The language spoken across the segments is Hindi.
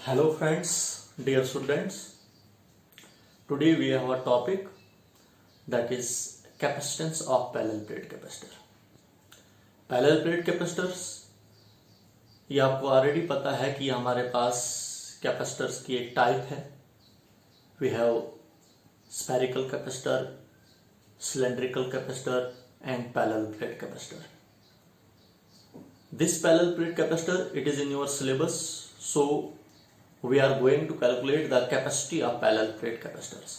Hello friends, dear students. Today we have a topic that is capacitance of parallel plate capacitor. Parallel plate capacitors ये आपको ऑलरेडी पता है कि हमारे पास कैपेसिटर्स की एक टाइप है. We have spherical capacitor, cylindrical capacitor and parallel plate capacitor. This parallel plate capacitor, it is in your syllabus, so we are going to calculate the capacity of parallel plate capacitors.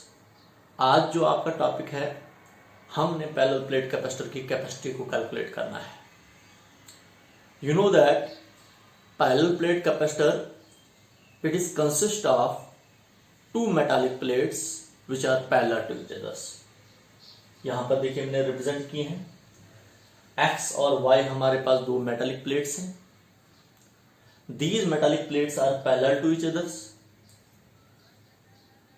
आज जो आपका टॉपिक है, हमने parallel plate capacitor की कैपेसिटी को कैलकुलेट करना है. You know that parallel plate capacitor, it is consist of two metallic plates which are parallel to each other. यहाँ पर देखिए हमने रिप्रेजेंट किए हैं. X और Y हमारे पास दो मेटालिक प्लेट्स हैं. These metallic plates are parallel to each other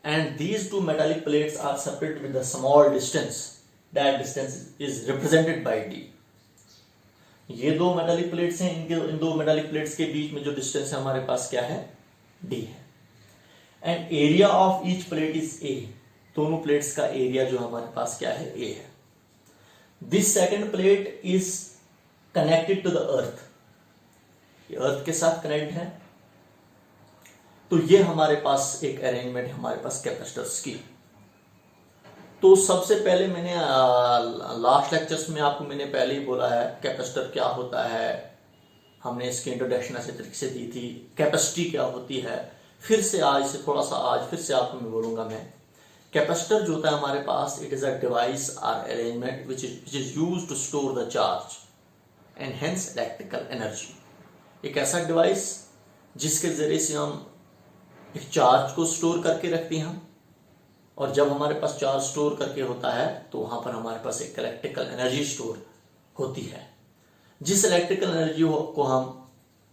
and these two metallic plates are separated with a small distance. That distance is represented by D. ये दो मेटालिक प्लेट्स हैं. इन दो मेटालिक प्लेट्स के बीच में जो डिस्टेंस है हमारे पास क्या है? D है. And area of each plate is A. दोनों प्लेट्स का एरिया जो हमारे पास क्या है? A है. This second plate is connected to the earth. ये अर्थ के साथ कनेक्ट है. तो ये हमारे पास एक अरेंजमेंट है हमारे पास कैपेसिटर्स की. तो सबसे पहले मैंने लास्ट लेक्चर्स में आपको मैंने पहले ही बोला है कैपेसिटर क्या होता है. हमने इसकी इंट्रोडक्शन ऐसे तरीके से दी थी. कैपेसिटी क्या होती है. फिर से आज से थोड़ा सा आज फिर से आपको मैं बोलूंगा. मैं कैपेसिटर जो होता है हमारे पास, इट इज अ डिवाइस और arrangement which is used to store the charge and hence electrical energy. एक ऐसा डिवाइस जिसके जरिए से हम एक चार्ज को स्टोर करके रखते हैं हम, और जब हमारे पास चार्ज स्टोर करके होता है तो वहां पर हमारे पास एक इलेक्ट्रिकल एनर्जी स्टोर होती है. जिस इलेक्ट्रिकल एनर्जी को हम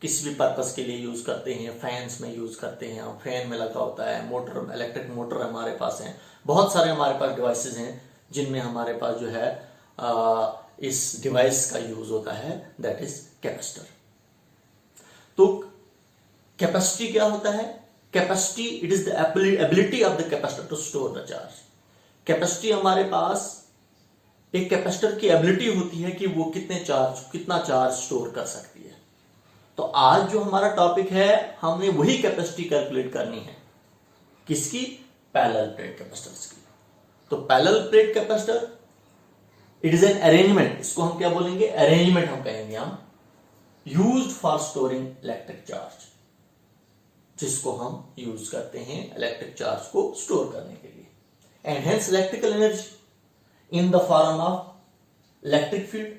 किसी भी पर्पस के लिए यूज करते हैं. फैंस में यूज करते हैं, फैन में लगा होता है. मोटर, इलेक्ट्रिक मोटर हमारे पास है. बहुत सारे हमारे पास डिवाइसेज हैं जिनमें हमारे पास जो है इस डिवाइस का यूज होता है, दैट इज कैपेसिटर. तो कैपेसिटी क्या होता है? Capacity it is the ability of the capacitor to store the charge. Capacity हमारे पास एक कैपेसिटर की एबिलिटी होती है कि वो कितना चार्ज स्टोर कर सकती है. तो आज जो हमारा टॉपिक है, हमने वही कैपेसिटी कैलकुलेट करनी है. किसकी? पैरेलल प्लेट कैपेसिटर्स की. तो parallel plate capacitor it is an arrangement. इसको हम क्या बोलेंगे? अरेंजमेंट हम कहेंगे हम. Used for storing electric charge, जिसको हम यूज करते हैं इलेक्ट्रिक चार्ज को स्टोर करने के लिए. And hence electrical energy in the form of electric field.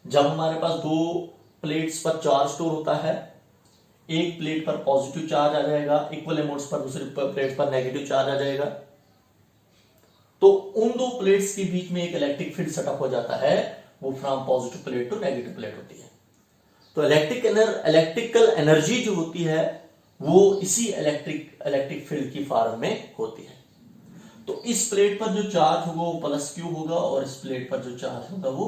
जब हमारे पास दो प्लेट्स पर चार्ज स्टोर होता है, एक प्लेट पर पॉजिटिव चार्ज आ जाएगा, इक्वल अमाउंट्स पर दूसरी प्लेट पर नेगेटिव चार्ज आ जाएगा. तो उन दो प्लेट्स के बीच में एक इलेक्ट्रिक फील्ड सेटअप हो जाता है. वो from positive plate to negative plate होती है. तो इलेक्ट्रिकल एनर्जी जो होती है वो इसी इलेक्ट्रिक फील्ड की फॉर्म में होती है. तो इस प्लेट पर जो चार्ज होगा वो प्लस क्यू होगा, और इस प्लेट पर जो चार्ज होगा वो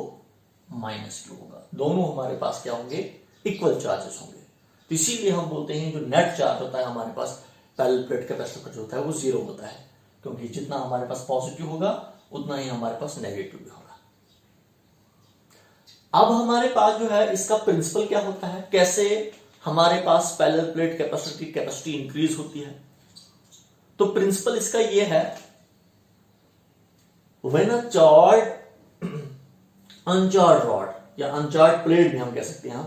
माइनस क्यू होगा. दोनों हमारे पास क्या होंगे? इक्वल चार्जेस होंगे. तो इसीलिए हम बोलते हैं जो नेट चार्ज होता है हमारे पास पैरेलल प्लेट कैपेसिटर पर जो होता है वो जीरो होता है, क्योंकि जितना हमारे पास पॉजिटिव होगा उतना ही हमारे पास नेगेटिव भी होगा. अब हमारे पास जो है इसका प्रिंसिपल क्या होता है, कैसे हमारे पास पैरेलल प्लेट कैपेसिटर की कैपेसिटी इंक्रीज होती है. तो प्रिंसिपल इसका यह है, व्हेन अ चार्ज अनचार्ज रॉड या अनचार्ज प्लेट भी हम कह सकते हैं,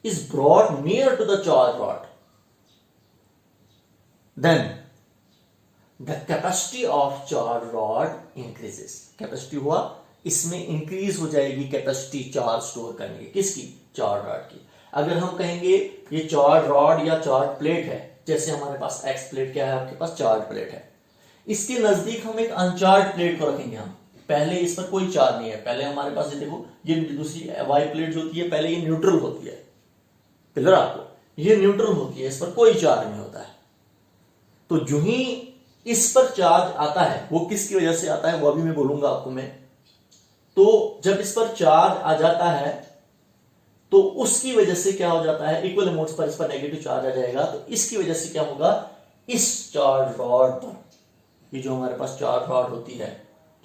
is brought near to the charge rod, then the capacity of charge rod increases. Capacity हुआ, इसमें इंक्रीज हो जाएगी कैपेसिटी चार्ज स्टोर करने की. किसकी? चार्ज रॉड की. अगर हम कहेंगे ये चार्ज रॉड या चार्ज प्लेट है, जैसे हमारे पास एक्स प्लेट क्या है, आपके पास चार्ज प्लेट है, इसके नजदीक हम एक अनचार्ज प्लेट को रखेंगे. हम पहले इस पर कोई चार्ज नहीं है. पहले हमारे पास ये देखो, ये दूसरी वाई प्लेट जो होती है पहले ये न्यूट्रल होती है. क्लियर आपको? ये न्यूट्रल होती है, इस पर कोई चार्ज नहीं होता है. तो जो ही इस पर चार्ज आता है वो किसकी वजह से आता है वो अभी मैं बोलूंगा आपको मैं. तो जब इस पर चार्ज आ जाता है तो उसकी वजह से क्या हो जाता है, इक्वल अमाउंट्स पर इस पर नेगेटिव चार्ज आ जाएगा, तो इसकी वजह से क्या होगा, इस चार्ज रॉड पर, ये जो हमारे पास चार्ज रॉड होती है,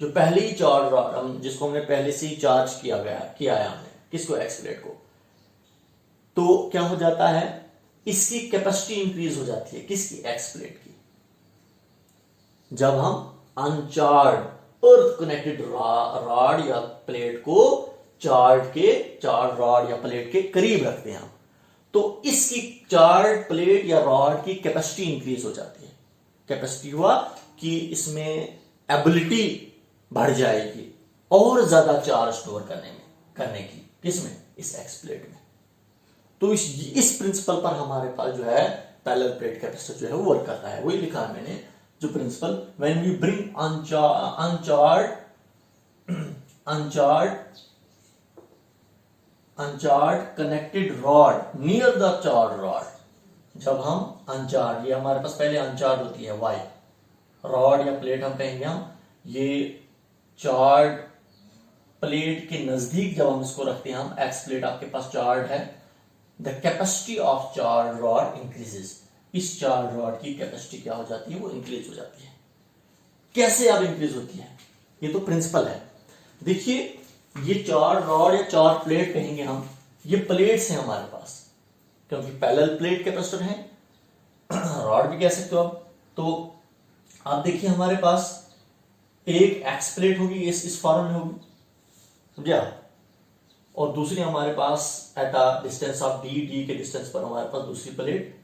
जो पहले ही चार्ज रॉड जिसको हमने पहले से ही चार्ज किया है हमने, किसको, एक्स प्लेट को, तो क्या हो जाता है, इसकी कैपेसिटी इंक्रीज हो जाती है, किसकी, एक्स प्लेट की, जब हम अनचार्ज अर्थ कनेक्टेड रॉड या प्लेट को चार्ज रॉड या प्लेट के करीब रखते हैं हम, तो इसकी चार्ज प्लेट या रॉड की कैपेसिटी इंक्रीज हो जाती है। कैपेसिटी हुआ कि इसमें एबिलिटी बढ़ जाएगी और ज्यादा चार्ज स्टोर करने की, किसमें, इस एक्स प्लेट में। तो इस प्रिंसिपल पर हमारे पास जो है पैरेलल प्लेट कैपेसिटर जो है वो वर्क करता है। वही लिखा है मैंने जो principle, when we bring uncharged connected rod near the charge rod, जब हम अनचार्ज, ये हमारे पास पहले अनचार्ज होती है वाई रॉड या प्लेट हम कहेंगे हम, ये चार्ज प्लेट के नजदीक जब हम इसको रखते हैं हम, एक्स प्लेट आपके पास चार्ज है, the capacity of charge rod increases, इस चार्ज रॉड की कैपेसिटी क्या हो जाती है, वो इंक्रीज हो जाती है। कैसे अब इंक्रीज होती है, ये तो प्रिंसिपल है। देखिए ये चार्ज रॉड या चार्ज प्लेट कहेंगे हम, ये प्लेट्स हैं हमारे पास, क्योंकि पैरेलल प्लेट कैपेसिटर है, रॉड भी कह सकते हो आप। तो आप देखिए हमारे पास एक एक्स प्लेट होगी, इस फॉर्म में होगी, समझा, और दूसरी हमारे पास at a distance of d के डिस्टेंस पर हमारे पास दूसरी प्लेट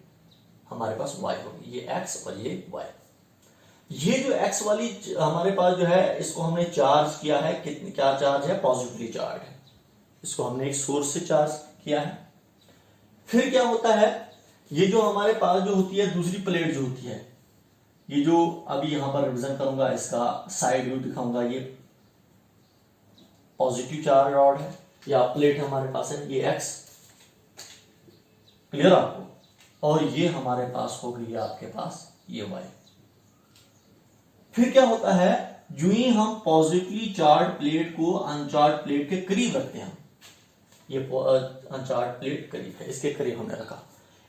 हमारे पास वाई होगी, ये एक्स और ये वाई। ये जो एक्स वाली हमारे पास जो है, इसको हमने चार्ज किया है, कितनी, क्या चार्ज है, पॉजिटिवली चार्ज है, इसको हमने एक सोर्स से चार्ज किया है। फिर क्या होता है, ये जो हमारे पास जो होती है दूसरी प्लेट जो होती है, ये जो अभी यहां पर रिविजन करूंगा, इसका साइड व्यू दिखाऊंगा, ये पॉजिटिव चार्ज रॉड है या प्लेट हमारे पास है, ये एक्स, क्लियर आपको, और ये हमारे पास हो गई आपके पास ये वाई। फिर क्या होता है, जो ही हम पॉजिटिवली चार्ज प्लेट को अनचार्ज प्लेट के करीब रखते हैं, ये अनचार्ज प्लेट करीब है, इसके करीब हमने रखा,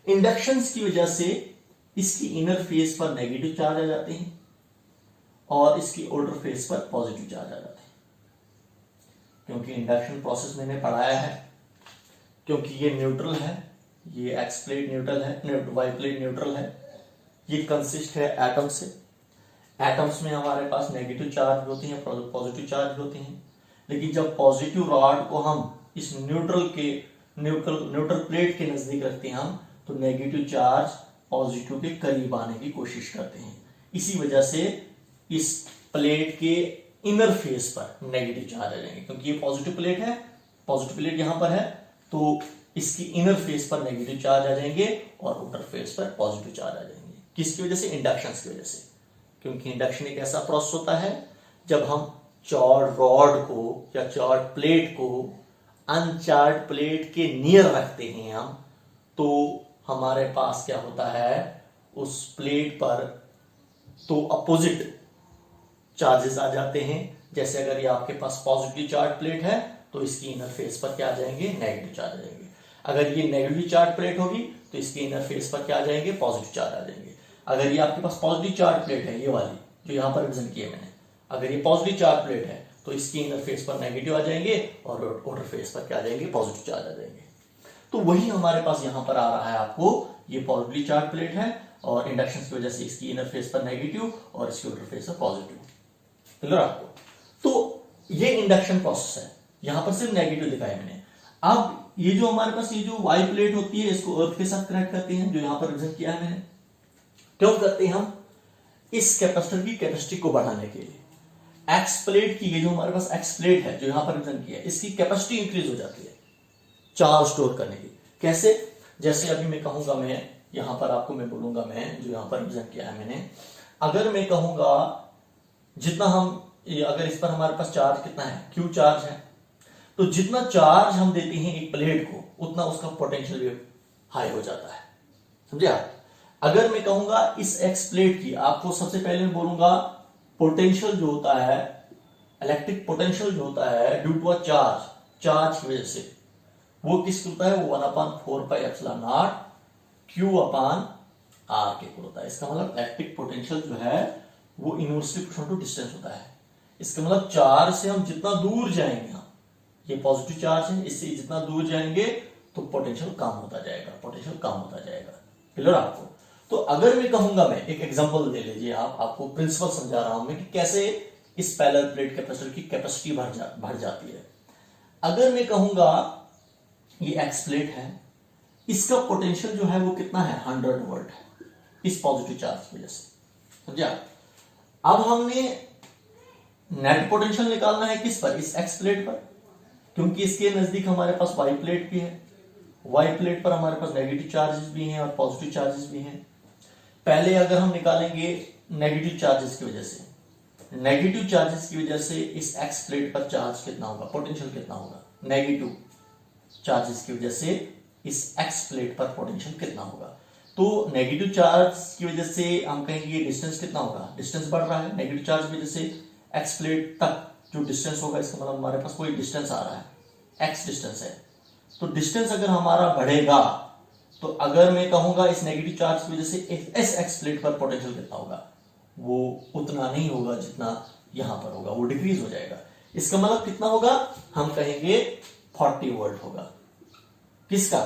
इंडक्शन की वजह से इसकी इनर फेस पर नेगेटिव चार्ज आ जाते हैं और इसकी आउटर फेस पर पॉजिटिव चार्ज आ जाते हैं, क्योंकि इंडक्शन प्रोसेस मैंने पढ़ाया है, क्योंकि ये न्यूट्रल है, ये एक्स प्लेट न्यूट्रल है, वाई प्लेट न्यूट्रल है, ये कंसिस्ट है एटम से, एटम्स में हमारे पास नेगेटिव चार्ज होते हैं, पॉजिटिव चार्ज होते हैं, लेकिन जब पॉजिटिव रॉड को हम इस न्यूट्रल प्लेट के नजदीक रखते हैं हम, तो नेगेटिव चार्ज पॉजिटिव के करीब आने की कोशिश करते हैं, इसी वजह से इस प्लेट के इनर फेस पर नेगेटिव चार्ज आ जाएंगे, क्योंकि ये पॉजिटिव प्लेट है, पॉजिटिव प्लेट यहां पर है, तो इसकी इनर फेस पर नेगेटिव चार्ज आ जाएंगे और आउटर फेस पर पॉजिटिव चार्ज आ जाएंगे। किसकी वजह से, इंडक्शन की वजह से, क्योंकि इंडक्शन एक ऐसा प्रोसेस होता है जब हम चार्ज रॉड को या चार्ज प्लेट को अनचार्ज प्लेट के नियर रखते हैं हम, तो हमारे पास क्या होता है, उस प्लेट पर तो अपोजिट चार्जेस आ जाते हैं। जैसे अगर ये आपके पास पॉजिटिव चार्ज प्लेट है तो इसकी इनर फेस पर क्या आ जाएंगे, नेगेटिव चार्ज आ जाएंगे। अगर ये नेगेटिव चार्ज प्लेट होगी तो इसकी इनर फेस पर क्या आ जाएंगे, पॉजिटिव चार्ज आ जाएंगे। अगर ये आपके पास पॉजिटिव चार्ज प्लेट है, ये वाली जो यहां पर रिप्रेजेंट की है मैंने, अगर ये पॉजिटिव चार्ज प्लेट है तो इसकी इनर फेस पर नेगेटिव आ जाएंगे और आउटर फेस पर क्या आ जाएंगे, पॉजिटिव चार्ज आ जाएंगे। तो वही हमारे पास यहां पर आ रहा है, आपको ये पॉजिटिव चार्ज प्लेट है और इंडक्शन की वजह से इसकी इनर फेस पर नेगेटिव और इसकी आउटर फेस पर पॉजिटिव, क्लियर आपको। तो ये इंडक्शन प्रोसेस है, यहां पर सिर्फ नेगेटिव दिखाया मैंने। अब ये जो हमारे पास ये जो वाई प्लेट होती है, इसको अर्थ के साथ कनेक्ट करते हैं, जो यहां पर रिप्रेजेंट किया है मैंने। क्यों करते हैं हम, इस कैपेसिटर की कैपेसिटी को बढ़ाने के लिए। एक्स प्लेट की, ये जो हमारे पास एक्स प्लेट है जो यहां पर रिप्रेजेंट किया है, इसकी कैपेसिटी इंक्रीज हो जाती है चार्ज स्टोर करने की। कैसे, जैसे अभी मैं कहूंगा, मैं यहां पर आपको मैं बोलूंगा, मैं जो यहां पर रिप्रेजेंट किया है मैंने, अगर मैं कहूंगा जितना हम, अगर इस पर हमारे पास चार्ज कितना है, क्यू चार्ज है, तो जितना चार्ज हम देते हैं एक प्लेट को उतना उसका पोटेंशियल भी हाई हो जाता है, समझे आप। अगर मैं कहूंगा इस एक्स प्लेट की, आपको सबसे पहले मैं बोलूंगा पोटेंशियल जो होता है, इलेक्ट्रिक पोटेंशियल जो होता है ड्यू टू अ चार्ज की वजह से, वो किस होता है, वो 1/4πε0 Q/r के इक्वल होता है। इसका मतलब इलेक्ट्रिक पोटेंशियल जो है वो इनवर्सली प्रोपोर्शनल टू डिस्टेंस होता है। इसका मतलब चार्ज से हम जितना दूर जाएंगे, हम ये पॉजिटिव चार्ज है, इससे जितना दूर जाएंगे तो पोटेंशियल कम होता जाएगा, पोटेंशियल कम होता जाएगा। क्लियर आपको? तो अगर मैं कहूंगा, मैं एक एग्जांपल दे लीजिए, आपको प्रिंसिपल समझा रहा हूं मैं कि कैसे इस पैरेलल प्लेट कैपेसिटर की कैपेसिटी बढ़ जाती है। अगर मैं कहूंगा ये एक्स प्लेट है, इसका पोटेंशियल जो है वो कितना है, 100 वोल्ट है इस पॉजिटिव चार्ज की वजह से, समझा? अब हमने नेट पोटेंशियल निकालना है किस पर, इस एक्स प्लेट पर, क्योंकि इसके नजदीक हमारे पास वाई प्लेट भी है। वाई प्लेट पर हमारे पास नेगेटिव चार्जेस भी हैं और पॉजिटिव चार्जेस भी हैं। पहले अगर हम निकालेंगे नेगेटिव चार्जेस की वजह से, नेगेटिव चार्जेस की वजह से इस एक्स प्लेट पर चार्ज कितना होगा, पोटेंशियल कितना होगा, नेगेटिव चार्जेस की वजह से इस एक्स प्लेट पर पोटेंशियल कितना होगा। तो नेगेटिव चार्ज की वजह से हम कहेंगे ये डिस्टेंस कितना होगा, डिस्टेंस बढ़ रहा है। नेगेटिव चार्ज की वजह से एक्स प्लेट तक जो डिस्टेंस होगा, इसका मतलब हमारे पास कोई डिस्टेंस आ रहा है, एक्स डिस्टेंस है। तो डिस्टेंस अगर हमारा बढ़ेगा तो अगर मैं कहूंगा इस नेगेटिव चार्ज की वजह से इस एक्स प्लेट पर पोटेंशियल कितना होगा, वो उतना नहीं होगा जितना यहां पर होगा, वो डिक्रीज हो जाएगा। इसका मतलब कितना होगा, हम कहेंगे 40 वोल्ट होगा। किसका,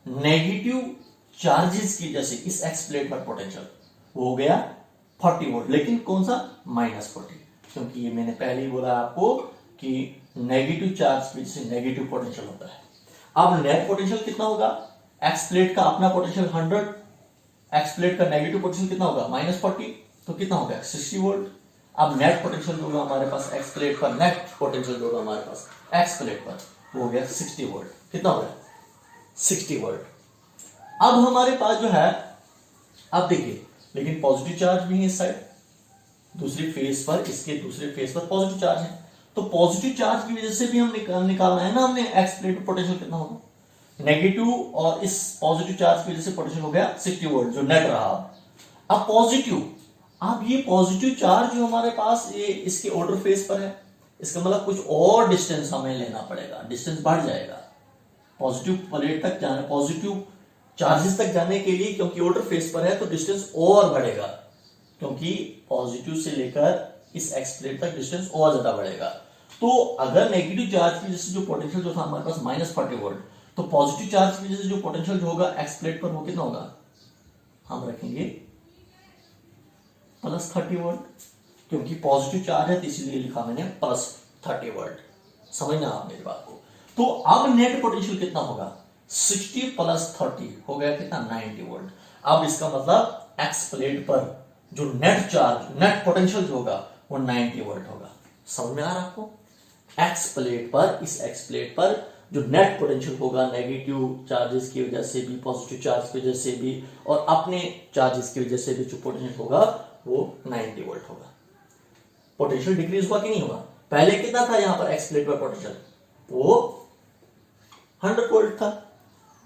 नेगेटिव चार्जेस की वजह से इस एक्स प्लेट पर पोटेंशियल वो हो गया 40 वोल्ट, लेकिन कौन सा, -40, क्योंकि ये मैंने पहले ही बोला आपको कि नेगेटिव चार्ज की वजह से नेगेटिव पोटेंशियल होता है। अब नेट पोटेंशियल कितना होगा, एक्स प्लेट का अपना पोटेंशियल 100, एक्स प्लेट का नेगेटिव पोटेंशियल कितना होगा, -40, तो कितना होगा, 60 वोल्ट। अब नेट पोटेंशियल जो होगा हमारे पास एक्स प्लेट पर, नेट पोटेंशियल जो होगा हमारे पास एक्स प्लेट पर, वो हो गया 60 वोल्ट। कितना हो गया, 60 वोल्ट। अब हमारे पास जो है, अब देखिए, लेकिन पॉजिटिव चार्ज भी है इस साइड, दूसरी फेस पर, इसके दूसरे फेस पर पॉजिटिव चार्ज है। तो पॉजिटिव चार्ज की वजह से भी हम निकालना है ना हमने, एक्स प्लेट पर पोटेंशियल कितना होगा, नेगेटिव और इस पॉजिटिव चार्ज की वजह से पोटेंशियल हो गया 60 वोल्ट जो नेट रहा। अब पॉजिटिव, अब ये पॉजिटिव चार्ज जो हमारे पास ये इसके आउटर फेस पर है, इसका मतलब कुछ और डिस्टेंस हमें लेना पड़ेगा, डिस्टेंस बढ़ जाएगा पॉजिटिव प्लेट तक जाने, पॉजिटिव चार्जेस तक जाने के लिए, क्योंकि आउटर फेस पर है तो डिस्टेंस और बढ़ेगा, क्योंकि पॉजिटिव से लेकर इस एक्स प्लेट तक डिस्टेंस और ज्यादा बढ़ेगा। तो अगर नेगेटिव चार्ज की वजह से जो पोटेंशियल जो था हमारे पास -40 वोल्ट, तो पॉजिटिव चार्ज की वजह से जो पोटेंशियल जो होगा एक्स प्लेट पर वो कितना होगा, हम रखेंगे +30 वोल्ट, क्योंकि पॉजिटिव चार्ज है तो इसीलिए लिखा मैंने +30 वोल्ट। समझना आप मेरी बात को। तो अब नेट पोटेंशियल कितना होगा, 60 + 30 हो गया कितना, 90 वोल्ट। अब इसका मतलब एक्स प्लेट पर जो नेट चार्ज, नेट पोटेंशियल जो होगा वो 90 वोल्ट होगा। समझ में आ रहा है आपको? एक्स प्लेट पर, इस एक्स प्लेट पर जो नेट पोटेंशियल होगा, नेगेटिव चार्जेस की वजह से भी, पॉजिटिव चार्ज की वजह से भी और अपने चार्जेस की वजह से भी जो पोटेंशियल होगा वो 90 वोल्ट होगा। पोटेंशियल डिक्रीज हुआ कि नहीं हुआ, पहले कितना था यहां पर एक्स प्लेट पर पोटेंशियल, वो 100 वोल्ट था,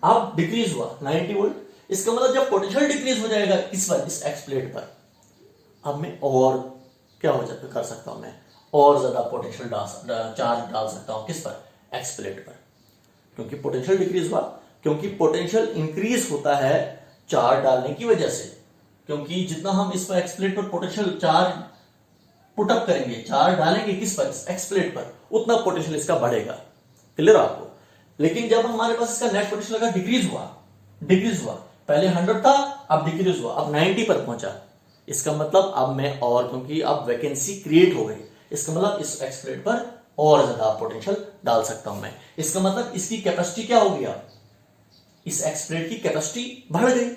अब डिक्रीज हुआ 90 वोल्ट। इसका मतलब जब पोटेंशियल डिक्रीज हो जाएगा किस पर, इस एक्स प्लेट पर, अब मैं और क्या हो जाता कर सकता हूं, मैं और ज्यादा पोटेंशियल चार्ज डाल सकता हूं किस पर, एक्स प्लेट पर, क्योंकि पोटेंशियल डिक्रीज हुआ। क्योंकि पोटेंशियल इंक्रीज होता है चार्ज डालने की वजह से, क्योंकि जितना हम इस पर एक्स प्लेट पर पोटेंशियल चार्ज पुटअप करेंगे, चार्ज डालेंगे किस पर, एक्स प्लेट पर, उतना पोटेंशियल इसका बढ़ेगा। क्लियर आपको? लेकिन जब हमारे पास इसका नेट पोटेंशियल का डिक्रीज हुआ, पहले 100 था, अब डिक्रीज हुआ, अब 90 पर पहुंचा। इसका मतलब अब मैं और, क्योंकि अब वैकेंसी क्रिएट हो गई, इसका मतलब इस एक्स प्लेट पर और ज्यादा पोटेंशियल डाल सकता हूं मैं। इसका मतलब इसकी कैपेसिटी क्या हो गया, इस एक्स प्लेट की कैपेसिटी बढ़ गई,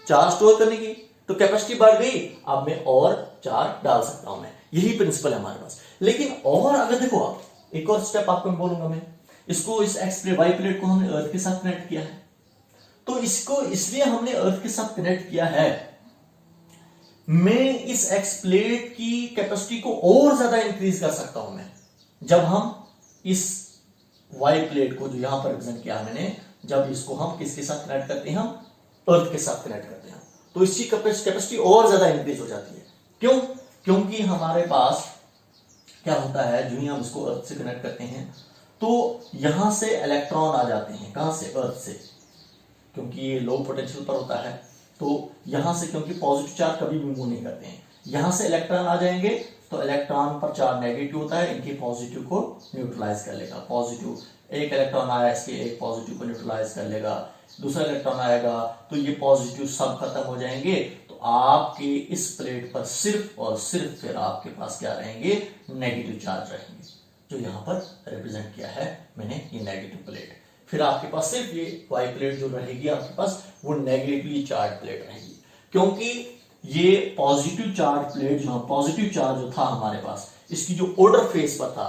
चार्ज स्टोर करने की, तो कैपेसिटी बढ़ गई, अब मैं और चार्ज डाल सकता हूं मैं। यही प्रिंसिपल है हमारे पास। लेकिन और अगर देखो आप, एक और स्टेप आपको मैं बोलूंगा मैं, इसको इस एक्स प्लेट, वाई प्लेट को हमने अर्थ के साथ कनेक्ट किया है, तो इसको इसलिए हमने अर्थ के साथ कनेक्ट किया है, मैं इस एक्स प्लेट की कैपेसिटी को और ज्यादा इंक्रीज कर सकता हूं मैं, जब हम इस वाई प्लेट को जो यहां पर रिप्रेजेंट किया मैंने, जब इसको हम किसके साथ कनेक्ट करते हैं, हम अर्थ के साथ कनेक्ट करते हैं, तो इसकी कैपेसिटी और ज्यादा इंक्रीज हो जाती है। क्यों? क्योंकि हमारे पास क्या होता है, जो ही हम इसको अर्थ से कनेक्ट करते हैं तो यहां से इलेक्ट्रॉन आ जाते हैं, कहां से, अर्थ से, क्योंकि ये लो पोटेंशियल पर होता है। तो यहां से, क्योंकि पॉजिटिव चार्ज कभी भी मूव नहीं करते हैं, यहां से इलेक्ट्रॉन आ जाएंगे, तो इलेक्ट्रॉन पर चार्ज नेगेटिव होता है, इनके पॉजिटिव को न्यूट्रलाइज कर लेगा। पॉजिटिव, एक इलेक्ट्रॉन आया, इसके एक पॉजिटिव को न्यूट्रलाइज कर लेगा, दूसरा इलेक्ट्रॉन आएगा, तो ये पॉजिटिव सब खत्म हो जाएंगे। तो आपके इस प्लेट पर सिर्फ और सिर्फ फिर आपके पास क्या रहेंगे, नेगेटिव चार्ज रहेंगे, जो यहां पर रिप्रेजेंट किया है मैंने, ये नेगेटिव प्लेट। फिर आपके पास सिर्फ ये वाई प्लेट जो रहेगी आपके पास, वो नेगेटिवली चार्ज प्लेट रहेगी, क्योंकि ये पॉजिटिव चार्ज प्लेट, जो पॉजिटिव चार्ज जो था हमारे पास, इसकी जो ओडर फेस पर था,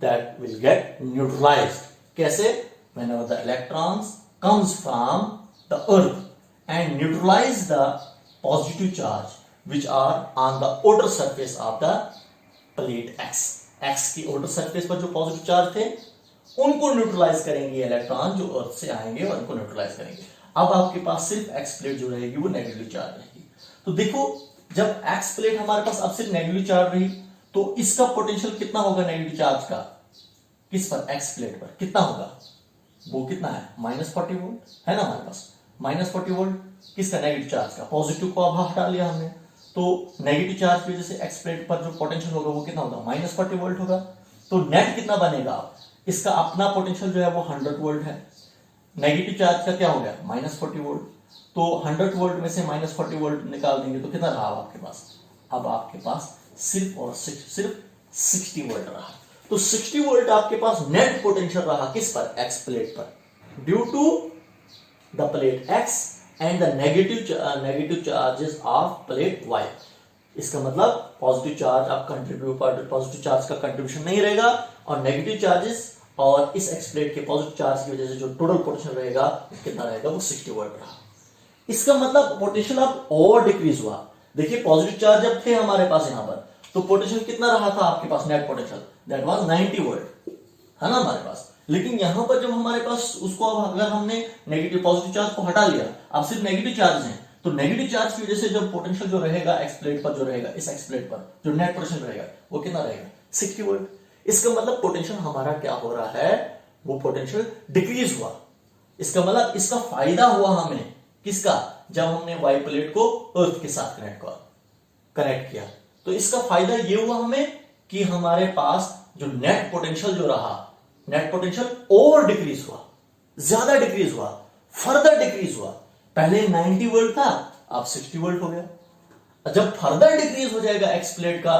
दैट विल गेट न्यूट्रलाइज्ड। कैसे, whenever the electrons comes from the earth and neutralize the positive charge which are on the outer surface of the plate X. X की outer surface पर जो पॉजिटिव चार्ज थे, उनको न्यूट्रलाइज करेंगे इलेक्ट्रॉन जो अर्थ से आएंगे, और उनको न्यूट्रलाइज करेंगे। अब आपके पास सिर्फ एक्स प्लेट जो रहेगी वो नेगेटिव चार्ज रहेगी। तो देखो, जब एक्स प्लेट हमारे पास अब सिर्फ नेगेटिव चार्ज रही, तो इसका पोटेंशियल कितना होगा नेगेटिव चार्ज का, किस पर, एक्स प्लेट पर कितना होगा, वो कितना है, -40 वोल्ट है ना हमारे पास, -40 वोल्ट किसका, नेगेटिव चार्ज का। पॉजिटिव को अब हटा लिया हमने, तो नेगेटिव चार्ज की वजह से एक्स प्लेट पर जो पोटेंशियल होगा वो कितना होगा, -40 वोल्ट होगा। तो नेट कितना बनेगा, इसका अपना पोटेंशियल जो है वो 100 वोल्ट है, नेगेटिव चार्ज का क्या हो गया, -40 वोल्ट। तो 100 वोल्ट में से -40 वोल्ट निकाल देंगे तो कितना रहा आपके पास, अब आपके पास सिर्फ और सिर्फ 60 वोल्ट रहा। तो 60 वोल्ट आपके पास नेट पोटेंशियल रहा, किस पर, एक्स प्लेट पर, due to the plate X and the negative charges of plate Y. इसका मतलब पॉजिटिव चार्ज अब पॉजिटिव चार्ज का कंट्रीब्यूशन नहीं रहेगा, और नेगेटिव चार्जेस और इस एक्स प्लेट के पॉजिटिव चार्ज की वजह से जो टोटल पोटेंशियल रहेगा कितना रहेगा, वो 60 वोल्ट रहा। इसका मतलब पोटेंशियल अब और डिक्रीज हुआ। देखिए, पॉजिटिव चार्ज जब थे हमारे पास यहां पर, तो पोटेंशियल कितना रहा था आपके पास, net potential, that was 90 volt, है ना हमारे पास। लेकिन यहां पर जब हमारे पास उसको, अब अगर हमने नेगेटिव पॉजिटिव चार्ज को हटा लिया, अब सिर्फ नेगेटिव चार्ज हैं, तो नेगेटिव चार्ज की वजह से जब पोटेंशियल जो रहेगा एक्स प्लेट पर, जो रहेगा इस एक्स प्लेट पर, जो नेट पोटेंशियल रहेगा वो कितना रहेगा, 60 वोल्ट। इसका मतलब पोटेंशियल हमारा क्या हो रहा है, वो पोटेंशियल डिक्रीज हुआ। इसका मतलब इसका फायदा हुआ हमें, किसका, जब हमने वाई प्लेट को अर्थ के साथ कनेक्ट किया, तो इसका फायदा ये हुआ हमें कि हमारे पास जो नेट पोटेंशियल जो रहा, नेट पोटेंशियल और डिक्रीज हुआ, ज्यादा डिक्रीज हुआ, फर्दर डिक्रीज हुआ। पहले 90 वोल्ट था, अब 60 वोल्ट हो गया। जब फर्दर डिक्रीज हो जाएगा एक्स प्लेट का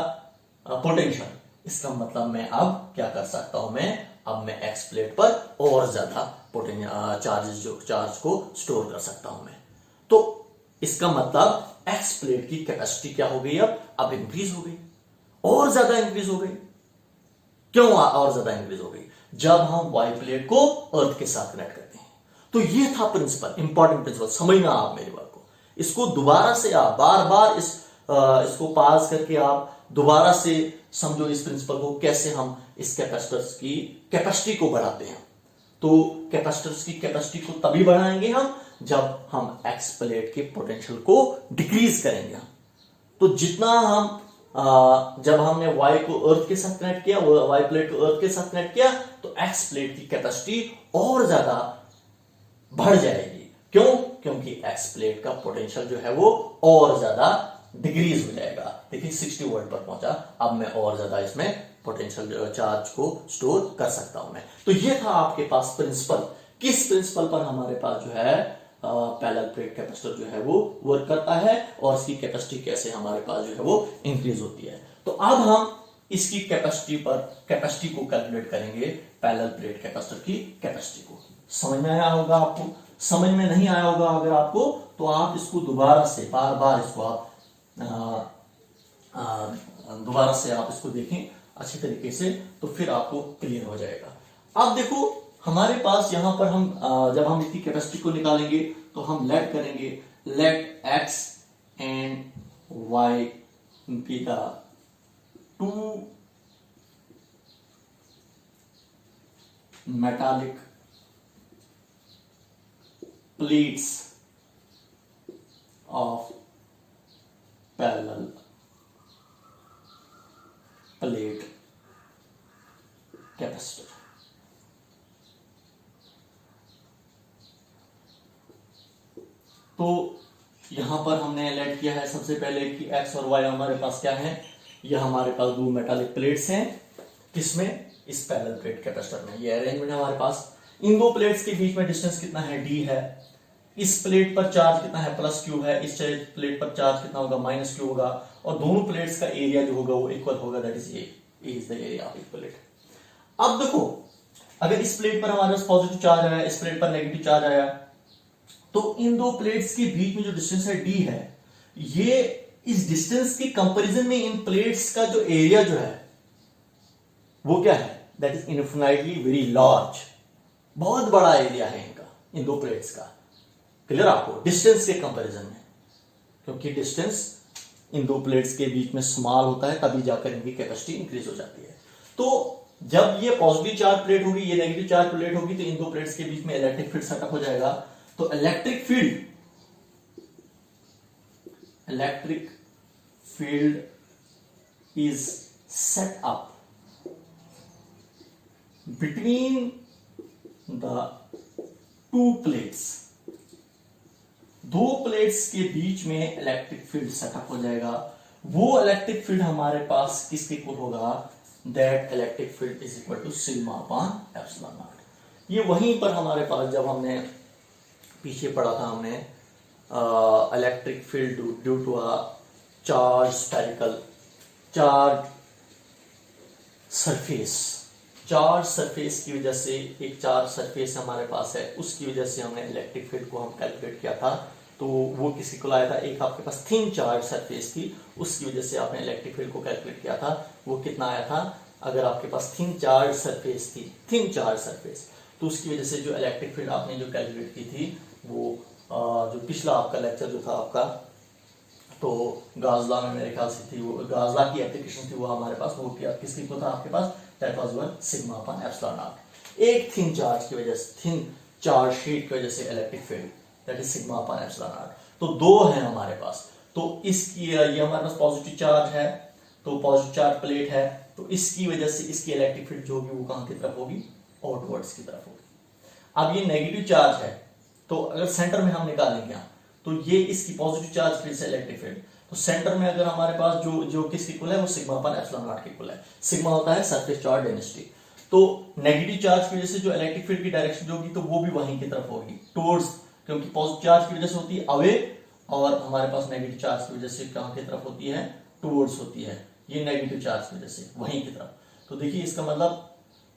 पोटेंशियल, इसका मतलब मैं अब क्या कर सकता हूं, अब मैं एक्स प्लेट पर और ज्यादा चार्ज को स्टोर कर सकता हूं मैं। तो इसका मतलब एक्स प्लेट की कैपेसिटी क्या हो गई, अब इंक्रीज हो गई, और ज्यादा इंक्रीज हो गई। क्यों और ज्यादा इंक्रीज हो गई, जब हम वाई प्लेट को अर्थ के साथ कनेक्ट करते हैं। तो ये था प्रिंसिपल, इंपॉर्टेंट प्रिंसिपल, समझना आप मेरी बात को। इसको दोबारा से आप बार बार इसको पास करके आप दोबारा से समझो इस प्रिंसिपल को, कैसे हम इस कैपेसिटर्स की कैपेसिटी को बढ़ाते हैं। तो कैपेसिटर्स की कैपेसिटी को तभी बढ़ाएंगे हम, जब हम एक्स प्लेट के पोटेंशियल को डिक्रीज करेंगे। तो जितना हम जब हमने वाई को अर्थ के साथ कनेक्ट किया, वाई प्लेट को अर्थ के साथ कनेक्ट किया, तो एक्स प्लेट की कैपेसिटी और ज्यादा बढ़ जाएगी। क्यों, क्योंकि एक्स प्लेट का पोटेंशियल जो है वो और ज्यादा डिक्रीज हो जाएगा। देखिए 60 वोल्ट पर पहुंचा, अब मैं और ज्यादा इसमें पोटेंशियल चार्ज को स्टोर कर सकता हूं मैं। तो ये था आपके पास प्रिंसिपल, किस प्रिंसिपल पर हमारे पास जो है पैरेलल प्लेट कैपेसिटर जो है वो वर्क करता है, और इसकी कैपेसिटी कैसे हमारे पास जो है वो इंक्रीज होती है। तो अब हम इसकी कैपेसिटी को कैलकुलेट करेंगे, पैरेलल प्लेट कैपेसिटर की कैपेसिटी को। समझ में आया होगा आपको, समझ में नहीं आया होगा अगर आपको, तो आप इसको दोबारा से बार बार इसको आप दोबारा से आप इसको देखें अच्छी तरीके से, तो फिर आपको क्लियर हो जाएगा। अब देखो हमारे पास यहां पर हम जब हम इसकी कैपेसिटी को निकालेंगे, तो हम लेट करेंगे, let X and Y be the two metallic plates of parallel plate capacitor। तो यहां पर हमने लेट किया है सबसे पहले कि एक्स और वाई हमारे पास क्या है, यह हमारे पास दो मेटालिक प्लेट्स हैं, किसमें, इस पैरेलल प्लेट कैपेसिटर में। ये अरेंजमेंट है हमारे पास। इन दो प्लेट्स के बीच में डिस्टेंस कितना है, डी है। इस प्लेट पर चार्ज कितना है, प्लस क्यू है। इस प्लेट पर चार्ज कितना होगा, माइनस क्यू होगा। और दोनों प्लेट्स का एरिया जो होगा वो इक्वल होगा, that is a is the area of each plate. अब देखो, अगर इस प्लेट पर हमारे पास पॉजिटिव चार्ज आया, इस प्लेट पर नेगेटिव चार्ज आया, तो इन दो प्लेट्स के बीच में जो डिस्टेंस है डी है, ये इस डिस्टेंस के कंपैरिजन में इन प्लेट्स का जो एरिया जो है वो क्या है, that is infinitely very large. बहुत बड़ा एरिया है इनका, इन दो प्लेट्स का। क्लियर आपको, डिस्टेंस के कंपैरिजन में, क्योंकि डिस्टेंस इन दो प्लेट्स के बीच में स्मॉल होता है, तभी जाकर इनकी कैपेसिटी इंक्रीज हो जाती है। तो जब ये पॉजिटिव चार्ज प्लेट होगी, ये नेगेटिव चार्ज प्लेट होगी, तो इन दो प्लेट्स के बीच में इलेक्ट्रिक फील्ड सेटअप हो जाएगा। तो electric field is set up between the two plates. दो प्लेट्स के बीच में इलेक्ट्रिक फील्ड सेटअप हो जाएगा। वो इलेक्ट्रिक फील्ड हमारे पास किसके इक्वल होगा, that electric field is equal to sigma upon epsilon naught. ये वहीं पर हमारे पास, जब हमने पीछे पढ़ा था हमने electric field due to a charge spherical charge surface, charge surface की वजह से, एक चार्ज सरफेस हमारे पास है, उसकी वजह से हमने इलेक्ट्रिक फील्ड को हम कैलकुलेट किया था। तो वो किसी को लाया था, एक आपके पास थिन चार्ज सरफेस थी, उसकी वजह से आपने इलेक्ट्रिक फील्ड को कैलकुलेट किया था। वो कितना आया था, अगर आपके पास थिन चार्ज सरफेस थी, थिन चार्ज सरफेस, तो उसकी वजह से जो इलेक्ट्रिक फील्ड आपने जो कैलकुलेट की थी, वो जो पिछला आपका लेक्चर जो था आपका, तो गाजला में मेरे ख्याल से थी, वो गाजला की एप्लीकेशन थी, वो हमारे पास, वो किसकी को था आपके पास, that was one sigma upon epsilon not. एक थिन चार्ज की वजह से, थिन चार्ज शीट की वजह से electric field, that is sigma upon epsilon not. तो दो है हमारे पास। तो इसकी, ये हमारे पास पॉजिटिव चार्ज है, तो पॉजिटिव चार्ज प्लेट है, तो इसकी वजह से इसकी इलेक्ट्रिक फील्ड जो होगी वो कहां की तरफ होगी, आउटवर्ड्स की तरफ होगी। अब ये नेगेटिव चार्ज है, तो अगर सेंटर में हम निकालेंगे, तो ये इसकी पॉजिटिव चार्ज फील्ड से इलेक्ट्रिक फील्ड, तो सेंटर में अगर हमारे पास जो किसकी इक्वल है, वो सिग्मा अपॉन एप्सिलॉन नॉट के इक्वल है। सिग्मा होता है सरफेस चार्ज डेंसिटी। तो नेगेटिव चार्ज की वजह से जो इलेक्ट्रिक फील्ड की डायरेक्शन जो होगी, तो वो भी वहीं की तरफ होगी, टुवर्ड्स, क्योंकि पॉजिटिव चार्ज की वजह से होती है अवे, और हमारे पास नेगेटिव चार्ज की वजह से कहां की तरफ होती है, टुवर्ड्स होती है। ये नेगेटिव चार्ज की वजह से वहीं की तरफ। तो देखिए, इसका मतलब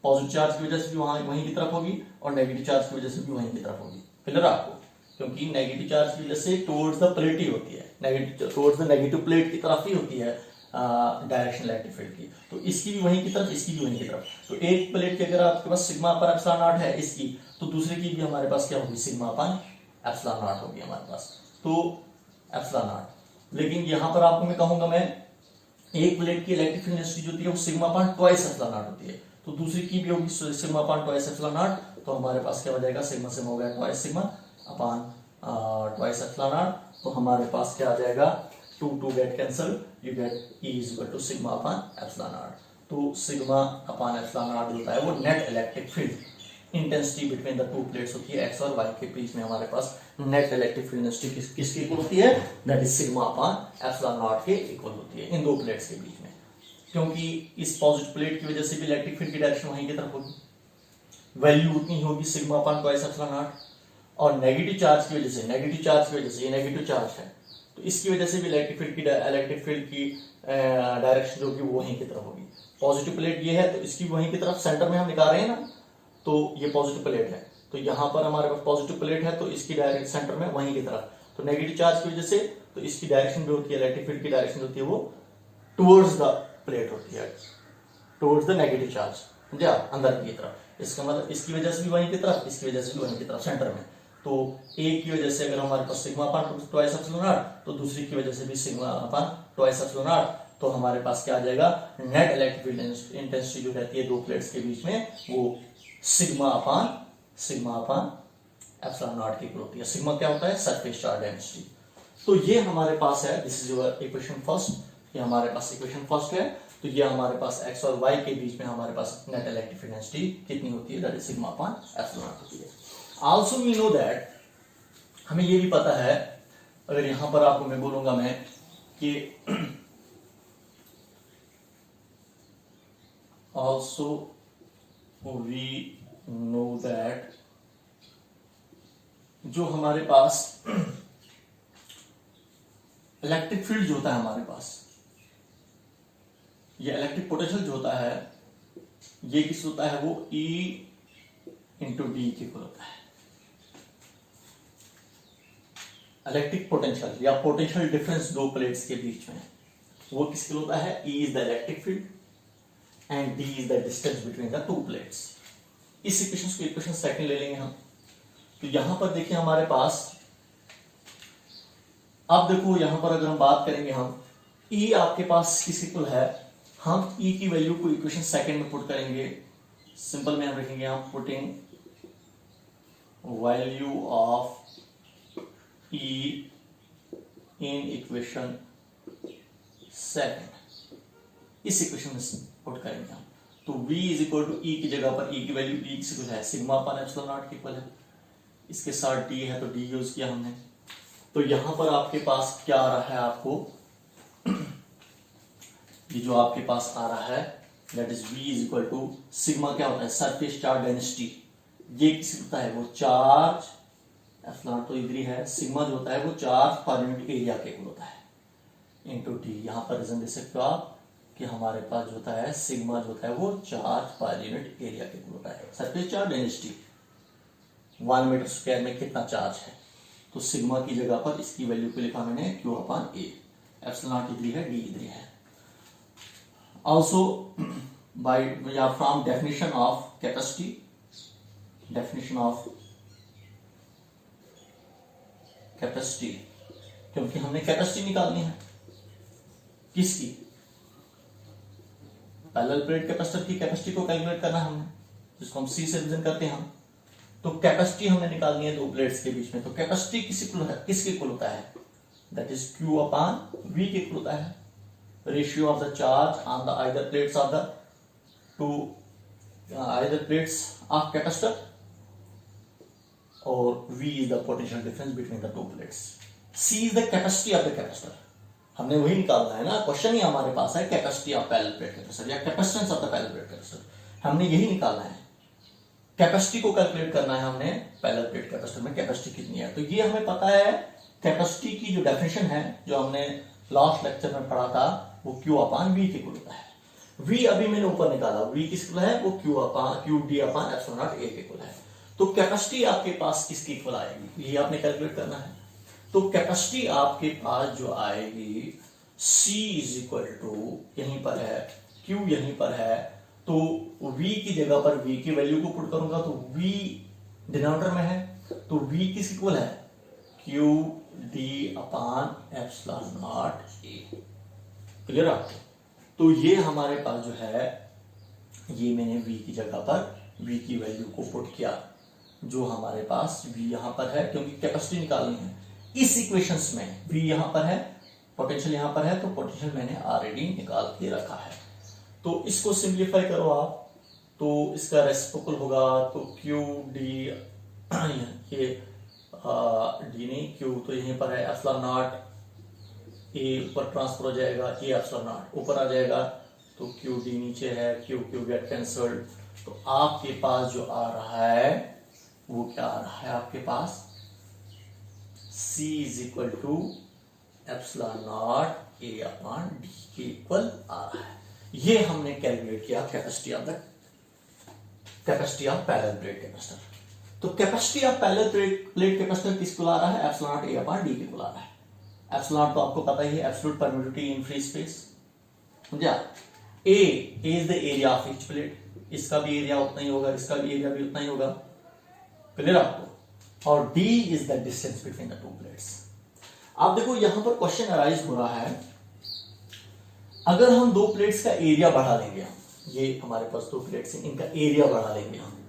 पॉजिटिव चार्ज की वजह से भी वहीं की तरफ होगी, और नेगेटिव चार्ज की वजह से भी वहीं की तरफ होगी। क्लियर आपको, क्योंकि नेगेटिव चार्ज की वजह से टुवर्ड्स द प्लेट ही होती है, negative towards the negative plate की तरफ ही होती है डायरेक्शन इलेक्ट्रिक फील्ड की। तो इसकी भी वहीं की तरफ, इसकी भी वहीं की तरफ। तो एक प्लेट की अगर आपके पास सिग्मा अपॉन एप्सिलॉन नॉट है इसकी, तो दूसरे की भी हमारे पास क्या होगी, सिग्मा अपॉन एप्सिलॉन नॉट होगी हमारे पास, तो एप्सिलॉन नॉट। लेकिन यहां पर आपको मैं कहूंगा, मैं एक प्लेट की इलेक्ट्रिक फील्ड डेंसिटी जो होती है वो sigma upon twice epsilon not होती है, तो दूसरी की भी होगी sigma upon twice epsilon not. तो हमारे पास क्या हो जाएगा, सिग्मा सिग्मा हो गया twice sigma upon twice epsilon not. तो हमारे पास क्या आ जाएगा, 2 get cancel, you get E is equal to sigma upon epsilon not. तो सिग्मा अपॉन एप्सिलॉन नॉट होता है वो net electric field intensity between the two plates होती है, एक्स और वाई के बीच में हमारे पास नेट इलेक्ट्रिक फील्ड इंटेंसिटी किसकी इक्वल होती है, that is sigma upon epsilon naught के इक्वल होती है इन दो प्लेट्स के बीच में। क्योंकि इस पॉजिटिव प्लेट की वजह से भी इलेक्ट्रिक फील्ड की डायरेक्शन वहीं की तरफ होगी, वैल्यू उतनी होगी sigma upon twice epsilon not. और नेगेटिव चार्ज की वजह से, ये नेगेटिव चार्ज है, तो इसकी वजह से भी इलेक्ट्रिक फील्ड की डायरेक्शन जो होगी वो वहीं की तरफ होगी। पॉजिटिव प्लेट ये है, तो इसकी वहीं की तरफ, सेंटर में हम निकाल रहे हैं ना, तो ये पॉजिटिव प्लेट है, तो यहाँ पर हमारे पास पॉजिटिव प्लेट है, तो इसकी डायरेक्ट सेंटर में वहीं की तरफ। तो नेगेटिव चार्ज की वजह से, तो इसकी डायरेक्शन भी होती है, इलेक्ट्रिक फील्ड की डायरेक्शन होती है वो टुवर्ड्स द प्लेट होती है, टुवर्ड्स द नेगेटिव चार्ज, समझे आप, अंदर की तरफ। इसका मतलब इसकी वजह से भी वहीं की तरफ, इसकी वजह से भी वहीं की तरफ, सेंटर में। तो एक की वजह से अगर हमारे पास sigma upon twice epsilon not, तो दूसरी की वजह से भी sigma upon twice epsilon not, तो हमारे पास क्या आ जाएगा, नेट इलेक्ट्रिक फील्ड इंटेंसिटी जो रहती है दो प्लेट्स के बीच में, वो सिग्मा अपॉन एप्सिलॉन नॉट की इक्वल होती है। सिग्मा क्या होता है, सरफेस चार्ज डेंसिटी। तो ये हमारे पास है, this is your equation first, ये हमारे पास इक्वेशन फर्स्ट है। तो ये हमारे पास एक्स और वाई के बीच में हमारे पास नेट इलेक्ट्रिक फील्ड डेंसिटी कितनी होती है, that is sigma upon epsilon not होती है। आल्सो वी नो दैट, हमें ये भी पता है अगर यहां पर आपको मैं बोलूंगा मैं कि also we know that जो हमारे पास इलेक्ट्रिक फील्ड जो होता है हमारे पास, ये इलेक्ट्रिक पोटेंशियल जो होता है ये किस होता है, वो E इंटू डी के इक्वल होता है। इलेक्ट्रिक पोटेंशियल या पोटेंशियल डिफरेंस दो प्लेट्स के बीच में वो किसके होता है, E is the electric field and D is the distance between the two plates. इस इक्वेशन को इक्वेशन सेकंड ले लेंगे हम। तो यहां पर देखिए हमारे पास, अब देखो यहां पर अगर हम बात करेंगे हम E आपके पास किस इक्वल है, हम E की वैल्यू को इक्वेशन सेकंड में पुट करेंगे। सिंपल में हम रखेंगे हम putting value of E in equation second, इस इक्वेशन में पुट करेंगे हम। तो V is equal to E की जगह पर E की वैल्यू E किस इक्वल है, सिग्मा अपन एप्सिलॉन नॉट के इक्वल है। इसके साथ D है तो D यूज किया हमने। तो यहां पर आपके पास क्या आ रहा है, आपको ये जो आपके पास आ रहा है that is V is equal to sigma क्या होता है, सरफेस चार्ज डेंसिटी। ये किस होता है, वो चार्ज एप्सिलॉन तो इधर ही है, सिग्मा जो होता है वो चार्ज पर यूनिट एरिया के इक्वल होता है इनटू डी। यहां पर रीजन दे सकते हो आप कि हमारे पास जो होता है सिग्मा जो होता है वो चार्ज पर यूनिट एरिया के इक्वल होता है। Surface charge density 1 metre square में कितना चार्ज है, तो सिग्मा की जगह पर इसकी वैल्यू को लिखा मैंने Q upon A। Epsilon not इधर है, D इधर है। Also by from definition of capacity, क्योंकि हमने कैपेसिटी निकालनी है किसकी, पैरेलल प्लेट कैपेसिटर की कैपेसिटी को कैलकुलेट करना है हमने, जिसको हम C से रिप्रेजेंट करते हैं हम। तो कैपेसिटी हमने निकालनी है दो प्लेट्स के बीच में। तो कैपेसिटी किसके इक्वल होता है, that is Q upon V के इक्वल होता है। Ratio of the charge on the either plates of the two either plates of capacitor, और V is the potential difference between the two plates. C is the capacity of the capacitor, हमने वही निकालना है ना। क्वेश्चन ही हमारे पास है capacity of parallel plate capacitor या capacitance of the parallel plate capacitor, हमने यही निकालना है। कैपेसिटी को कैलकुलेट करना है हमने पैरेलल प्लेट कैपेसिटर में कैपेसिटी कितनी है। तो ये हमें पता है, कैपेसिटी की जो डेफिनेशन है जो हमने लास्ट लेक्चर में पढ़ा था वो Q अपॉन V के इक्वल होता है। V अभी मैंने ऊपर निकाला, V किस इक्वल है, वो Q D upon epsilon not A के इक्वल है। तो कैपेसिटी आपके पास किसके इक्वल आएगी, ये आपने कैलकुलेट करना है। तो कैपेसिटी आपके पास जो आएगी C इज इक्वल टू, यहीं पर है Q यहीं पर है, तो V की जगह पर V की वैल्यू को पुट करूंगा तो V डिनोमिनेटर में है, तो V किस इक्वल है, Q D upon epsilon not A। Clear आपको। तो ये हमारे पास जो है, ये मैंने V की जगह पर V की वैल्यू को पुट किया, जो हमारे पास V यहां पर है क्योंकि कैपेसिटी निकालनी है। इस इक्वेशंस में V यहां पर है, पोटेंशियल यहां पर है, तो पोटेंशियल मैंने ऑलरेडी निकाल के रखा है। तो इसको सिंप्लीफाई करो आप, तो इसका रेसिप्रोकल होगा, तो Q D, ये D नहीं Q, तो यहीं पर है एप्सिलॉन नॉट A ऊपर ट्रांसफर हो जाएगा, A एप्सिलॉन नॉट ऊपर आ जाएगा, तो Q D नीचे है, Q गेट कैंसल्ड। तो आपके पास जो आ रहा है वो क्या आ रहा है, आपके पास C is equal to epsilon not A upon D के इक्वल आ रहा है। ये हमने कैलकुलेट किया capacity of parallel plate capacitor. तो capacity of parallel plate capacitor किसको आ रहा है, epsilon not A upon D के आ रहा है। एप्सिलॉन नॉट तो आपको पता ही है, absolute permittivity in free space, समझा। A is the area of each plate, इसका भी एरिया उतना ही होगा, इसका भी एरिया भी उतना ही होगा, क्लियर आपको। और D is the distance between the two plates. आप देखो यहां पर क्वेश्चन अराइज हो रहा है, अगर हम दो प्लेट्स का एरिया बढ़ा लेंगे, हम ये हमारे पास दो प्लेट्स हैं, इनका एरिया बढ़ा लेंगे हम,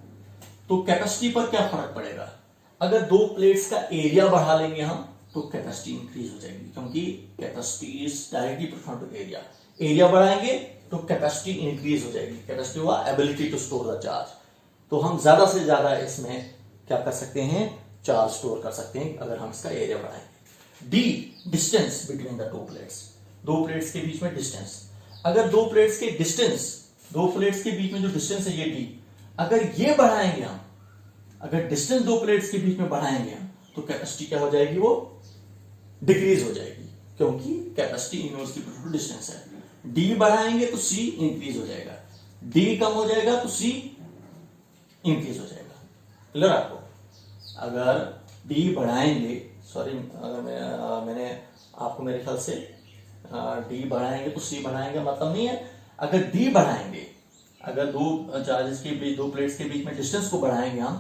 तो कैपेसिटी पर क्या फर्क पड़ेगा। अगर दो प्लेट्स का एरिया बढ़ा लेंगे हम तो कैपेसिटी इंक्रीज हो जाएगी, क्योंकि capacity is directly proportional to area. Area बढ़ाएंगे तो कैपेसिटी इंक्रीज हो जाएगी। कैपेसिटी हुआ ability to store the charge, तो हम ज्यादा से ज्यादा इसमें क्या कर सकते हैं, चार्ज स्टोर कर सकते हैं अगर हम इसका एरिया बढ़ाएंगे। D distance between the two plates, दो प्लेट्स के बीच में डिस्टेंस। अगर दो प्लेट्स के बीच में जो डिस्टेंस है ये डी, अगर ये बढ़ाएंगे हम, अगर डिस्टेंस दो प्लेट्स के बीच में बढ़ाएंगे हम, तो कैपेसिटी क्या हो जाएगी, वो डिक्रीज हो जाएगी, क्योंकि capacity inversely proportional to distance है। डी बढ़ाएंगे तो सी इंक्रीज हो जाएगा, डी कम हो जाएगा तो सी इंक्रीज हो जाएगा। क्लियर आपको? अगर डी बढ़ाएंगे, सॉरी अगर मैंने आपको मेरे ख्याल से डी बढ़ाएंगे तो सी बढ़ाएंगे मतलब नहीं है। अगर डी बढ़ाएंगे, अगर दो चार्जेस के बीच, दो प्लेट्स के बीच में डिस्टेंस को बढ़ाएंगे हम,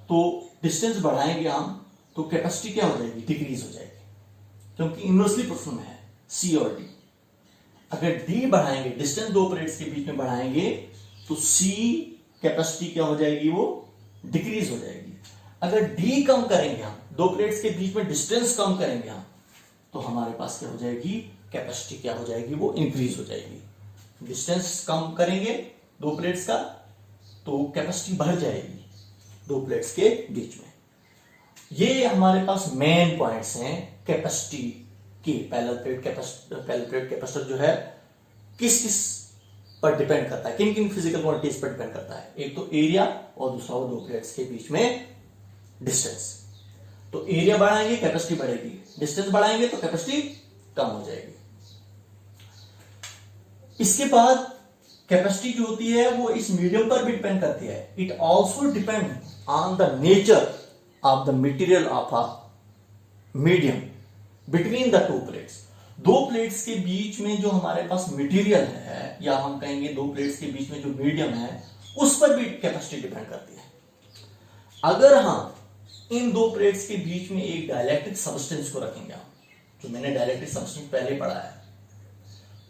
तो डिस्टेंस बढ़ाएंगे हम तो कैपेसिटी क्या हो जाएगी, डिक्रीज हो जाएगी, क्योंकि इनवर्सली प्रोपोर्शनल में है सी और डी। अगर डी बढ़ाएंगे, डिस्टेंस दो प्लेट्स के बीच में बढ़ाएंगे तो सी कैपेसिटी क्या हो जाएगी, वो डिक्रीज हो जाएगी। अगर डी कम करेंगे हम, दो प्लेट्स के बीच में डिस्टेंस कम करेंगे हम, तो हमारे पास क्या हो जाएगी, कैपेसिटी क्या हो जाएगी, वो इंक्रीज हो जाएगी। डिस्टेंस कम करेंगे दो प्लेट्स का तो कैपेसिटी बढ़ जाएगी दो प्लेट्स के बीच में। ये हमारे पास मेन पॉइंट्स हैं कैपेसिटी की। पैरेलल प्लेट कैपेसिटर जो है किस किस पर डिपेंड करता है, किन किन फिजिकल क्वांटिटीज पर डिपेंड करता है। एक तो एरिया और दूसरा वो दो प्लेट्स के बीच में डिस्टेंस। तो एरिया बढ़ाएंगे कैपेसिटी बढ़ेगी, डिस्टेंस बढ़ाएंगे तो कैपेसिटी कम हो जाएगी। इसके बाद कैपेसिटी जो होती है वो इस मीडियम पर भी डिपेंड करती है। It also depend on the nature of the material of a medium between the two plates. दो प्लेट्स के बीच में जो हमारे पास मटेरियल है, या हम कहेंगे दो प्लेट्स के बीच में जो मीडियम है, उस पर भी कैपेसिटी डिपेंड करती है। अगर हम इन दो प्लेट्स के बीच में एक डाइलेक्ट्रिक सब्सटेंस को रखेंगे, जो मैंने डाइलेक्ट्रिक सब्सटेंस पहले पढ़ा है,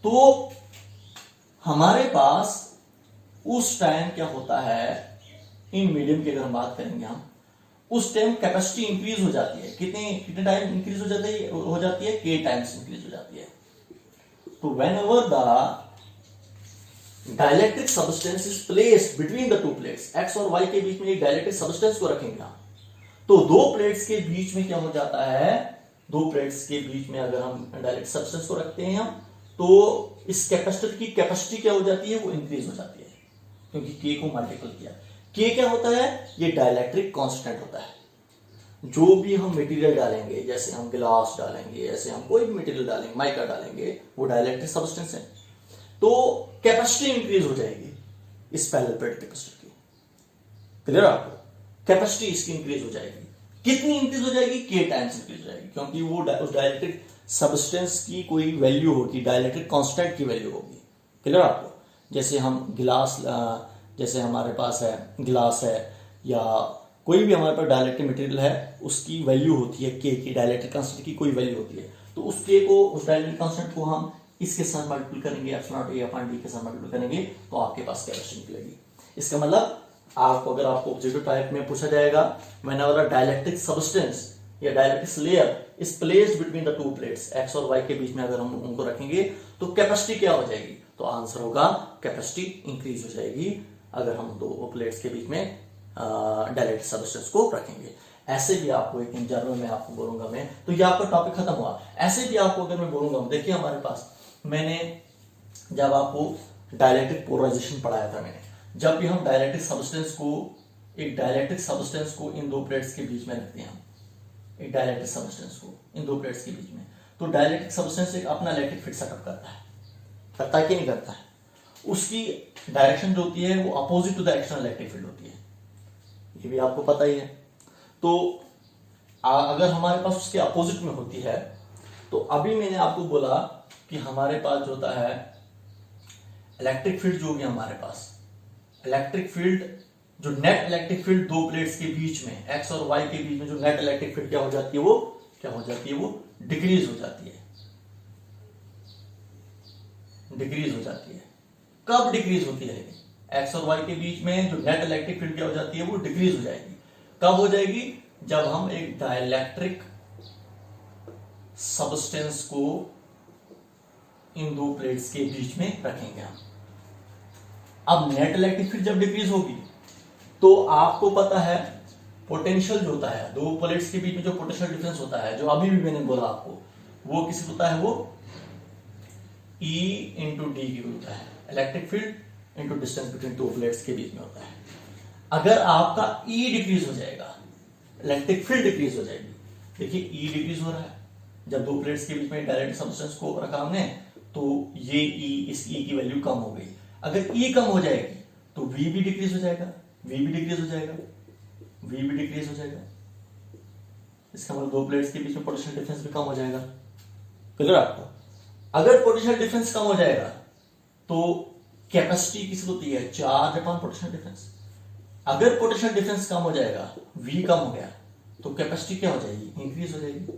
तो हमारे पास उस टाइम क्या होता है, इन मीडियम की अगर हम बात करेंगे हम, उस टाइम कैपेसिटी इंक्रीज हो जाती है। कितने टाइम इंक्रीज हो जाती है, के टाइम्स इंक्रीज हो जाती है। तो whenever the dielectric substance is placed between the two plates, x और वाई के बीच में एक डाइलेक्ट्रिक सब्सटेंस को रखेंगे हम, तो दो प्लेट्स के बीच में क्या हो जाता है, दो प्लेट्स के बीच में अगर हम डाइलेक्ट्रिक सब्सटेंस को रखते हैं हम, तो इस कैपेसिटर की कैपेसिटी क्या हो जाती है, वो इंक्रीज हो जाती है, क्योंकि के को मल्टीपल किया। के क्या होता है, ये डाइलेक्ट्रिक कांस्टेंट होता है। जो भी हम मटेरियल डालेंगे, जैसे हम गिलास डालेंगे, जैसे हम कोई भी मटेरियल डालेंगे, माइका डालेंगे, वो डाइलेक्ट्रिक सब्सटेंस है, तो कैपेसिटी इंक्रीज हो जाएगी इस पैरेलल प्लेट कैपेसिटर की। क्लियर आपको? कैपेसिटी इसकी इंक्रीज हो जाएगी। कितनी इंक्रीज हो जाएगी, के टाइम्स इंक्रीज हो जाएगी, क्योंकि वो उस डाइलेक्ट्रिक सब्सटेंस की कोई वैल्यू होगी, डाइलेक्ट्रिक कांस्टेंट की वैल्यू होगी। क्लियर आपको? जैसे हम गिलास, जैसे हमारे पास है गिलास है, या कोई भी हमारे पास डाइलेक्ट्रिक मटेरियल है, उसकी वैल्यू होती है के की, डाइलेक्ट्रिक कांस्टेंट की कोई वैल्यू होती है, तो उस के को, उस डाइलेक्ट्रिक कांस्टेंट को हम इसके साथ मल्टीपल करेंगे, एप्सिलॉन ए अपॉन डी के साथ मल्टीपल करेंगे, तो आपके पास कैपेसिटी निकलेगी। इसका मतलब आपको, अगर आपको ऑब्जेक्टिव टाइप में पूछा जाएगा, व्हेनेवर अ डाइलेक्ट्रिक सब्सटेंस या dielectric layer is placed between the two plates, x और वाई के बीच में अगर हम उनको रखेंगे, तो कैपेसिटी क्या हो जाएगी, तो आंसर होगा कैपेसिटी इंक्रीज हो जाएगी अगर हम दो प्लेट्स के बीच में डायरेक्ट सब्सटेंस को रखेंगे। ऐसे भी आपको एक जनरल में आपको बोलूंगा मैं, तो ये आपका टॉपिक खत्म हुआ। ऐसे भी आपको अगर मैं बोलूंगा, देखिए हमारे पास, मैंने जब आपको डाइलेक्ट्रिक पोलराइजेशन पढ़ाया था, मैंने जब भी हम डाइलेक्ट्रिक सब्सटेंस को, एक डाइलेक्ट्रिक सब्सटेंस को इन दो प्लेट्स के बीच में रखते हैं, एक डाइलेक्ट्रिक सब्सटेंस को इन दो प्लेट्स के बीच में, तो डाइलेक्ट्रिक सब्सटेंस एक अपना इलेक्ट्रिक फील्ड सेटअप करता है कि नहीं करता है? उसकी डायरेक्शन जो होती है वो opposite to the external electric field होती है, ये भी आपको पता ही है। तो अगर हमारे पास उसके अपोजिट में होती है, तो अभी मैंने आपको बोला कि हमारे पास जो होता है इलेक्ट्रिक फील्ड, जो होगी हमारे पास इलेक्ट्रिक फील्ड, जो नेट इलेक्ट्रिक फील्ड दो प्लेट्स के बीच में, एक्स और वाई के बीच में जो नेट इलेक्ट्रिक फील्ड क्या हो जाती है, वो क्या हो जाती है, वो डिक्रीज हो जाती है। डिक्रीज हो जाती है। कब डिक्रीज होती है? एक्स और वाई के बीच में जो नेट इलेक्ट्रिक फील्ड क्या हो जाती है, वो डिक्रीज हो जाएगी। कब हो जाएगी? जब हम एक डाइलेक्ट्रिक सब्सटेंस को इन दो प्लेट्स के बीच में रखेंगे हम। अब नेट इलेक्ट्रिक फील्ड जब डिक्रीज होगी, तो आपको पता है पोटेंशियल जो होता है, दो प्लेट्स के बीच में जो पोटेंशियल डिफरेंस होता है, जो अभी भी मैंने बोला आपको, वो किसी होता है, वो E इंटू डी की होता है, electric field into distance between two plates के बीच में होता है। अगर आपका E डिक्रीज हो जाएगा, इलेक्ट्रिक फील्ड डिक्रीज हो जाएगी। देखिए E डिक्रीज हो रहा है, जब दो प्लेट्स के बीच में डायरेक्ट सब्सटेंस को रखा हमने, तो ये E, इस E की वैल्यू कम हो गई। अगर E कम हो जाएगी तो V भी डिक्रीज हो जाएगा, V भी डिक्रीज हो जाएगा, V भी डिक्रीज हो जाएगा। इसका मतलब दो प्लेट्स के बीच में पोटेंशियल डिफरेंस भी कम हो जाएगा। क्लियर आपको? अगर पोटेंशियल डिफरेंस कम हो जाएगा तो कैपेसिटी किसकी होती है, चार्ज अपॉन पोटेंशियल डिफरेंस। अगर पोटेंशियल डिफरेंस कम हो जाएगा, V कम हो गया, तो कैपेसिटी क्या हो जाएगी, इंक्रीज हो जाएगी,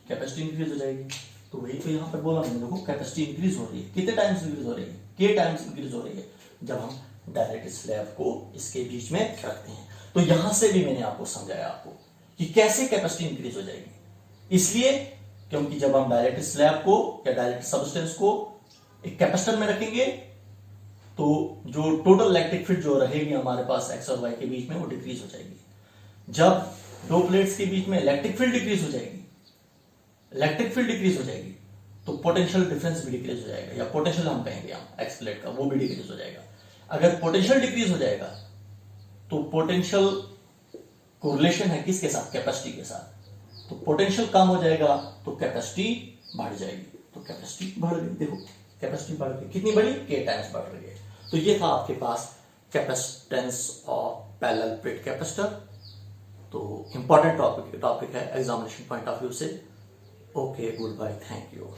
कैपेसिटी इंक्रीज हो जाएगी। तो वही तो यहां पर बोला मैंने, देखो कैपेसिटी इंक्रीज हो रही है, कितने टाइम्स इंक्रीज हो रही है, के टाइम्स इंक्रीज हो रही है, जब हम डायरेक्ट स्लैब को इसके बीच में रखते हैं। तो यहां से भी मैंने आपको समझाया आपको कि कैसे कैपेसिटी इंक्रीज हो जाएगी। इसलिए क्योंकि जब हम डायरेक्ट स्लैब को या डायरेक्ट सबस्टेंस को एक कैपेसिटर में रखेंगे, तो जो टोटल इलेक्ट्रिक फील्ड जो रहेगी हमारे पास एक्स और वाई के बीच में, वो डिक्रीज हो जाएगी। जब दो प्लेट्स के बीच में इलेक्ट्रिक फील्ड डिक्रीज हो जाएगी, इलेक्ट्रिक फील्ड डिक्रीज हो जाएगी, तो पोटेंशियल डिफरेंस भी डिक्रीज हो जाएगा, या पोटेंशियल हम कहेंगे हम एक्स प्लेट का, वो भी डिक्रीज हो जाएगा। अगर पोटेंशियल डिक्रीज हो जाएगा तो पोटेंशियल कोरिलेशन है किसके साथ, कैपेसिटी के साथ। तो पोटेंशियल कम हो जाएगा तो कैपेसिटी बढ़ जाएगी, तो कैपेसिटी बढ़ गई। देखो कैपेसिटी बढ़ गई, कितनी बढ़ी, के टाइम्स बढ़ रही है। तो ये था आपके पास capacitance of parallel plate capacitor. तो इंपॉर्टेंट टॉपिक है एग्जामिनेशन पॉइंट ऑफ व्यू से। Okay, good bye, thank you.